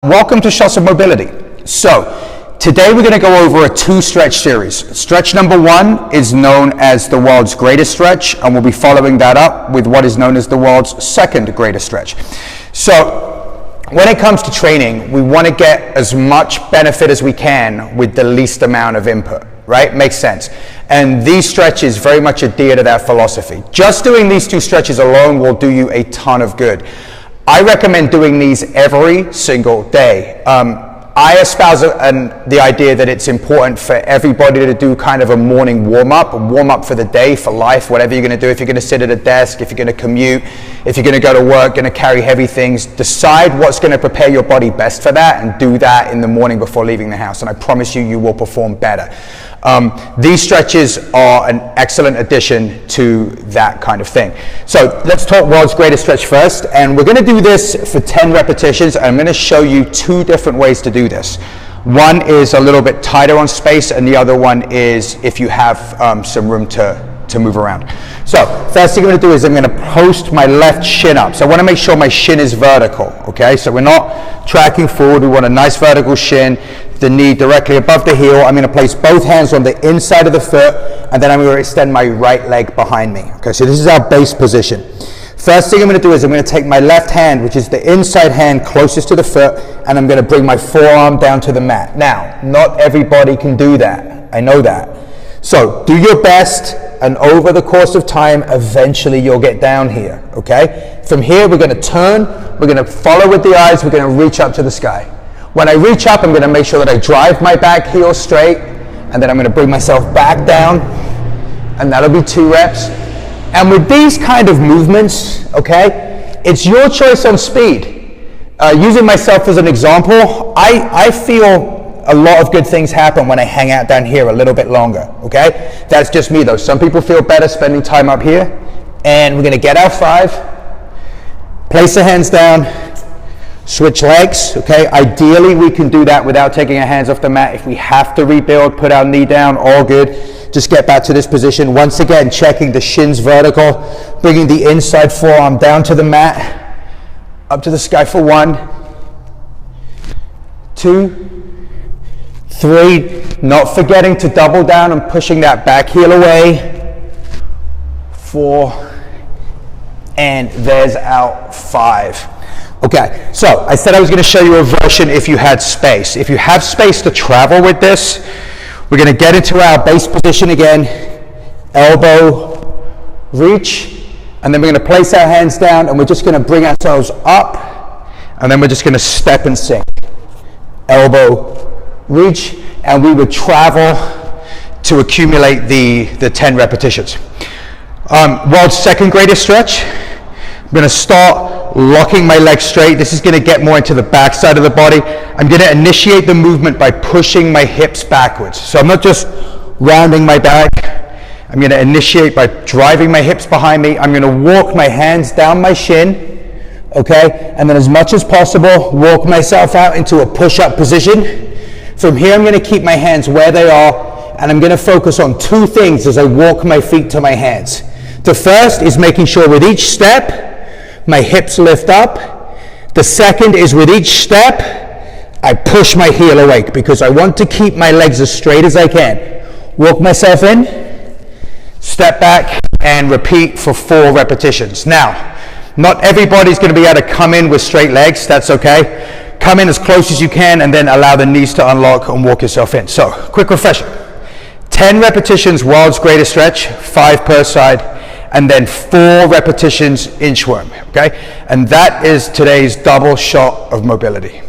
Welcome to Shots of Mobility. So today we're going to go over a two-stretch series. Stretch number one is known as the world's greatest stretch, and we'll be following that up with what is known as the world's second greatest stretch. So when it comes to training, we want to get as much benefit as we can with the least amount of input, right? Makes sense. And these stretches very much adhere to that philosophy. Just doing these two stretches alone will do you a ton of good. I recommend doing these every single day. I espouse the idea that it's important for everybody to do kind of a morning warm-up for the day, for life, whatever you're going to do. If you're going to sit at a desk, if you're going to commute, if you're going to go to work, going to carry heavy things, decide what's going to prepare your body best for that and do that in the morning before leaving the house. And I promise you, you will perform better. These stretches are an excellent addition to that kind of thing. So let's talk world's greatest stretch first, and we're going to do this for 10 repetitions. I'm going to show you two different ways to do this. One is a little bit tighter on space, and the other one is if you have some room to move around. So first thing I'm going to do is I'm going to post my left shin up. So I want to make sure my shin is vertical, okay? So we're not tracking forward. We want a nice vertical shin, the knee directly above the heel. I'm going to place both hands on the inside of the foot, and then I'm going to extend my right leg behind me. Okay, so this is our base position. First thing I'm going to do is I'm going to take my left hand, which is the inside hand closest to the foot, and I'm going to bring my forearm down to the mat. Now, not everybody can do that. I know that. So do your best, and over the course of time, eventually you'll get down here, okay? From here, we're going to turn, we're going to follow with the eyes, we're going to reach up to the sky. When I reach up, I'm going to make sure that I drive my back heel straight, and then I'm going to bring myself back down, and that'll be 2 reps. And with these kind of movements, okay, it's your choice on speed. Using myself as an example, I feel a lot of good things happen when I hang out down here a little bit longer, okay? That's just me though. Some people feel better spending time up here. And we're going to get our 5, place the hands down, switch legs, okay? Ideally, we can do that without taking our hands off the mat. If we have to rebuild, put our knee down, all good. Just get back to this position. Once again, checking the shins vertical, bringing the inside forearm down to the mat, up to the sky for 1, 2, 3, not forgetting to double down and pushing that back heel away, 4, and there's our 5. Okay, so I said I was going to show you a version if you had space. If you have space to travel with this, we're going to get into our base position again, elbow reach, and then we're going to place our hands down, and we're just going to bring ourselves up, and then we're just going to step and sink. Elbow reach, and we would travel to accumulate the 10 repetitions. World's second greatest stretch. I'm going to start locking my legs straight. This is going to get more into the back side of the body. I'm going to initiate the movement by pushing my hips backwards. So I'm not just rounding my back. I'm going to initiate by driving my hips behind me. I'm going to walk my hands down my shin, okay? And then as much as possible, walk myself out into a push-up position. From here, I'm going to keep my hands where they are, and I'm going to focus on 2 things as I walk my feet to my hands. The first is making sure with each step, my hips lift up. The second is with each step, I push my heel away because I want to keep my legs as straight as I can. Walk myself in, step back, and repeat for 4 repetitions. Now, not everybody's going to be able to come in with straight legs. That's okay. Come in as close as you can and then allow the knees to unlock and walk yourself in. So, quick refresher. 10 repetitions, world's greatest stretch, 5 per side, and then 4 repetitions inchworm, okay? And that is today's double shot of mobility.